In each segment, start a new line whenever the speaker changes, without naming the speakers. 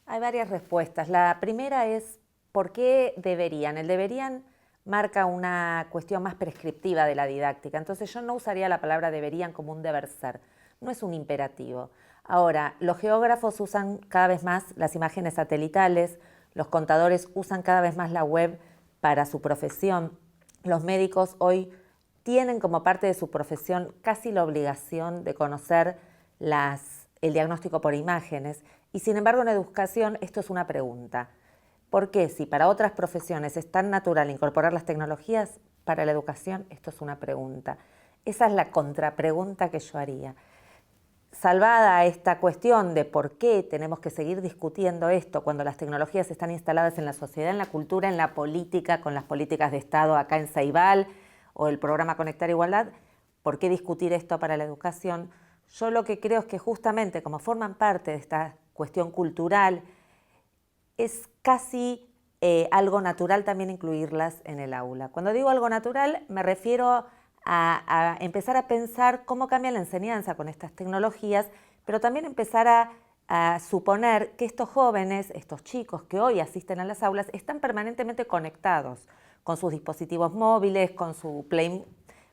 Hay varias respuestas. La primera es ¿por qué deberían? El deberían marca una cuestión más prescriptiva de la didáctica. Entonces yo no usaría la palabra deberían como un deber ser. No es un imperativo. Ahora, los geógrafos usan cada vez más las imágenes satelitales, los contadores usan cada vez más la web para su profesión. Los médicos hoy tienen como parte de su profesión casi la obligación de conocer el diagnóstico por imágenes y sin embargo en educación esto es una pregunta. ¿Por qué? Si para otras profesiones es tan natural incorporar las tecnologías, para la educación esto es una pregunta. Esa es la contrapregunta que yo haría. Salvada esta cuestión de por qué tenemos que seguir discutiendo esto cuando las tecnologías están instaladas en la sociedad, en la cultura, en la política, con las políticas de Estado acá en Ceibal o el programa Conectar Igualdad, ¿por qué discutir esto para la educación? Yo lo que creo es que justamente como forman parte de esta cuestión cultural, es casi algo natural también incluirlas en el aula. Cuando digo algo natural me refiero a empezar a pensar cómo cambia la enseñanza con estas tecnologías, pero también empezar a suponer que estos jóvenes, estos chicos que hoy asisten a las aulas, están permanentemente conectados con sus dispositivos móviles, con su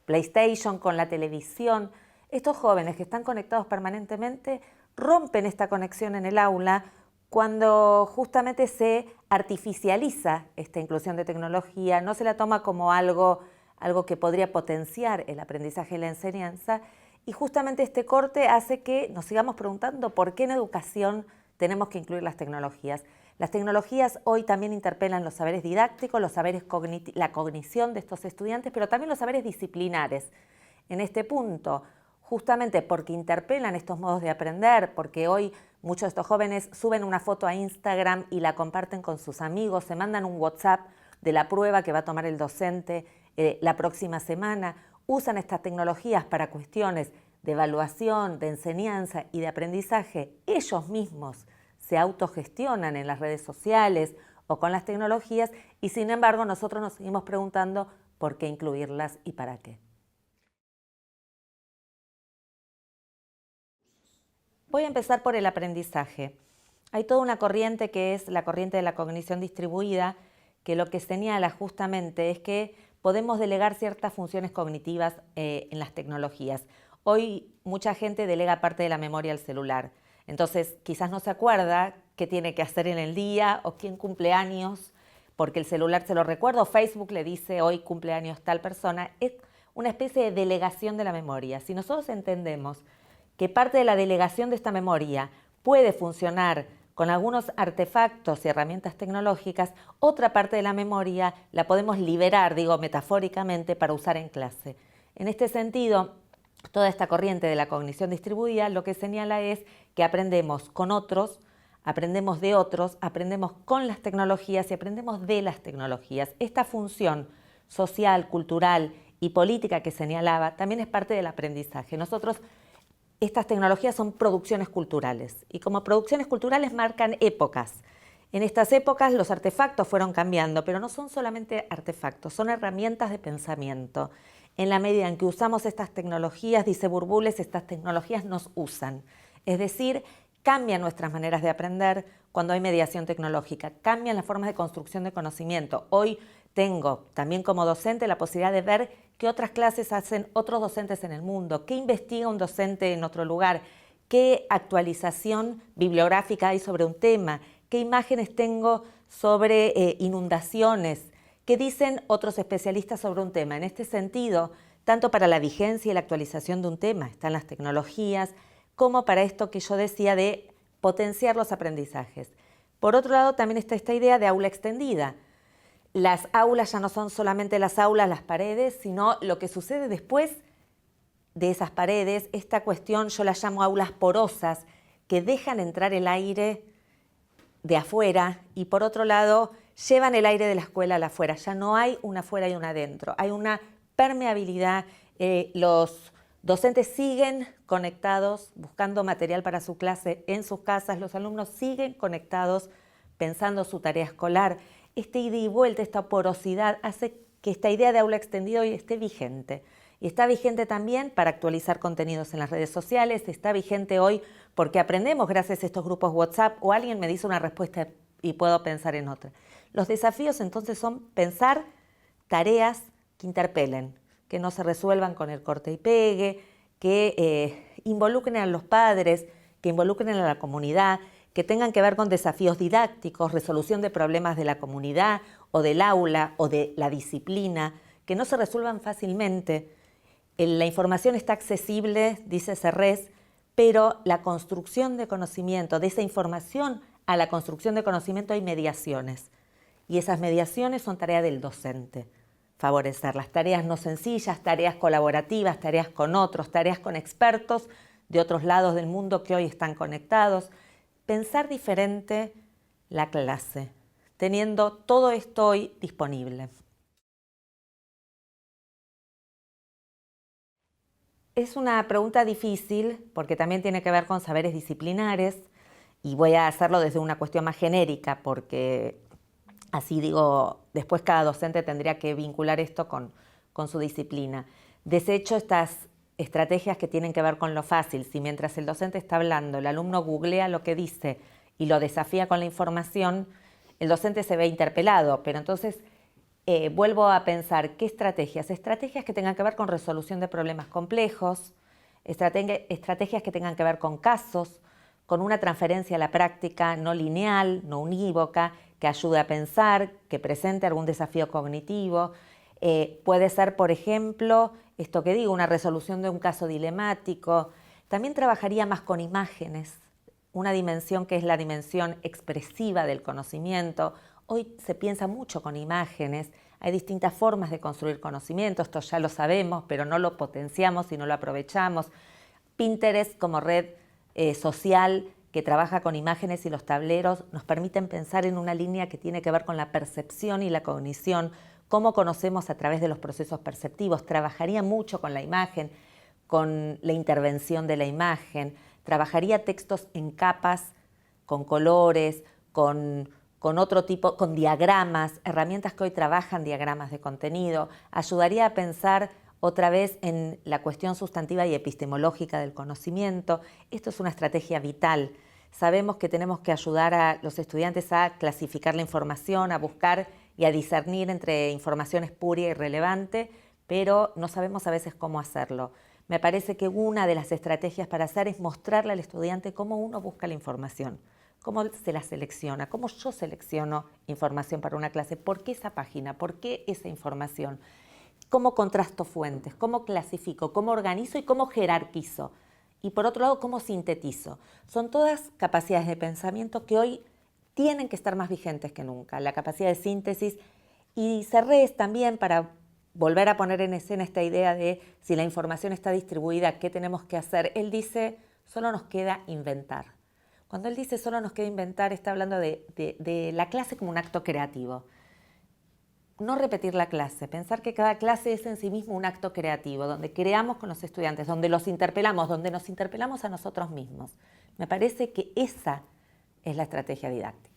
PlayStation, con la televisión. Estos jóvenes que están conectados permanentemente rompen esta conexión en el aula cuando justamente se artificializa esta inclusión de tecnología, no se la toma como algo que podría potenciar el aprendizaje y la enseñanza, y justamente este corte hace que nos sigamos preguntando por qué en educación tenemos que incluir las tecnologías. Las tecnologías hoy también interpelan los saberes didácticos, los saberes la cognición de estos estudiantes, pero también los saberes disciplinares. En este punto, justamente porque interpelan estos modos de aprender, porque hoy muchos de estos jóvenes suben una foto a Instagram y la comparten con sus amigos, se mandan un WhatsApp de la prueba que va a tomar el docente la próxima semana, usan estas tecnologías para cuestiones de evaluación, de enseñanza y de aprendizaje. Ellos mismos se autogestionan en las redes sociales o con las tecnologías y sin embargo nosotros nos seguimos preguntando por qué incluirlas y para qué. Voy a empezar por el aprendizaje. Hay toda una corriente que es la corriente de la cognición distribuida, que lo que señala justamente es que podemos delegar ciertas funciones cognitivas en las tecnologías. Hoy mucha gente delega parte de la memoria al celular. Entonces quizás no se acuerda qué tiene que hacer en el día o quién cumple años, porque el celular se lo recuerda o Facebook le dice hoy cumpleaños tal persona. Es una especie de delegación de la memoria. Si nosotros entendemos que parte de la delegación de esta memoria puede funcionar con algunos artefactos y herramientas tecnológicas, otra parte de la memoria la podemos liberar, digo metafóricamente, para usar en clase. En este sentido, toda esta corriente de la cognición distribuida lo que señala es que aprendemos con otros, aprendemos de otros, aprendemos con las tecnologías y aprendemos de las tecnologías. Esta función social, cultural y política que señalaba también es parte del aprendizaje. Estas tecnologías son producciones culturales y como producciones culturales marcan épocas. En estas épocas los artefactos fueron cambiando, pero no son solamente artefactos, son herramientas de pensamiento. En la medida en que usamos estas tecnologías, dice Burbules, estas tecnologías nos usan. Es decir, cambian nuestras maneras de aprender cuando hay mediación tecnológica, cambian las formas de construcción de conocimiento. Hoy tengo también como docente la posibilidad de ver qué otras clases hacen otros docentes en el mundo, qué investiga un docente en otro lugar, qué actualización bibliográfica hay sobre un tema, qué imágenes tengo sobre inundaciones, qué dicen otros especialistas sobre un tema. En este sentido, tanto para la vigencia y la actualización de un tema están las tecnologías, como para esto que yo decía de potenciar los aprendizajes. Por otro lado, también está esta idea de aula extendida. Las aulas ya no son solamente las aulas, las paredes, sino lo que sucede después de esas paredes. Esta cuestión yo la llamo aulas porosas, que dejan entrar el aire de afuera y por otro lado llevan el aire de la escuela al afuera. Ya no hay una afuera y una adentro, hay una permeabilidad. Los docentes siguen conectados, buscando material para su clase en sus casas, los alumnos siguen conectados pensando su tarea escolar. Este ida y vuelta, esta porosidad hace que esta idea de aula extendida hoy esté vigente. Y está vigente también para actualizar contenidos en las redes sociales, está vigente hoy porque aprendemos gracias a estos grupos WhatsApp o alguien me dice una respuesta y puedo pensar en otra. Los desafíos entonces son pensar tareas que interpelen, que no se resuelvan con el corte y pegue, que involucren a los padres, que involucren a la comunidad, que tengan que ver con desafíos didácticos, resolución de problemas de la comunidad o del aula o de la disciplina, que no se resuelvan fácilmente. La información está accesible, dice Serres, pero la construcción de conocimiento, de esa información a la construcción de conocimiento hay mediaciones. Y esas mediaciones son tarea del docente. Favorecer las tareas no sencillas, tareas colaborativas, tareas con otros, tareas con expertos de otros lados del mundo que hoy están conectados. Pensar diferente la clase, teniendo todo esto hoy disponible. Es una pregunta difícil porque también tiene que ver con saberes disciplinares y voy a hacerlo desde una cuestión más genérica porque así digo, después cada docente tendría que vincular esto con su disciplina. Desecho estas estrategias que tienen que ver con lo fácil. Si mientras el docente está hablando, el alumno googlea lo que dice y lo desafía con la información, el docente se ve interpelado, pero entonces vuelvo a pensar, ¿qué estrategias? Estrategias que tengan que ver con resolución de problemas complejos, estrategias que tengan que ver con casos, con una transferencia a la práctica no lineal, no unívoca, que ayude a pensar, que presente algún desafío cognitivo. Puede ser, por ejemplo, esto que digo, una resolución de un caso dilemático. También trabajaría más con imágenes, una dimensión que es la dimensión expresiva del conocimiento. Hoy se piensa mucho con imágenes, hay distintas formas de construir conocimiento, esto ya lo sabemos, pero no lo potenciamos y no lo aprovechamos. Pinterest como red social que trabaja con imágenes y los tableros nos permiten pensar en una línea que tiene que ver con la percepción y la cognición, cómo conocemos a través de los procesos perceptivos. Trabajaría mucho con la imagen, con la intervención de la imagen, trabajaría textos en capas, con colores, con otro tipo, con diagramas, herramientas que hoy trabajan diagramas de contenido, ayudaría a pensar otra vez en la cuestión sustantiva y epistemológica del conocimiento. Esto es una estrategia vital. Sabemos que tenemos que ayudar a los estudiantes a clasificar la información, a buscar y a discernir entre información espuria y relevante, pero no sabemos a veces cómo hacerlo. Me parece que una de las estrategias para hacer es mostrarle al estudiante cómo uno busca la información, cómo se la selecciona, cómo yo selecciono información para una clase, por qué esa página, por qué esa información. Cómo contrasto fuentes, cómo clasifico, cómo organizo y cómo jerarquizo. Y por otro lado, cómo sintetizo. Son todas capacidades de pensamiento que hoy tienen que estar más vigentes que nunca. La capacidad de síntesis y Serres también para volver a poner en escena esta idea de si la información está distribuida, ¿qué tenemos que hacer? Él dice, solo nos queda inventar. Cuando él dice solo nos queda inventar, está hablando de la clase como un acto creativo. No repetir la clase, pensar que cada clase es en sí mismo un acto creativo, donde creamos con los estudiantes, donde los interpelamos, donde nos interpelamos a nosotros mismos. Me parece que esa es la estrategia didáctica.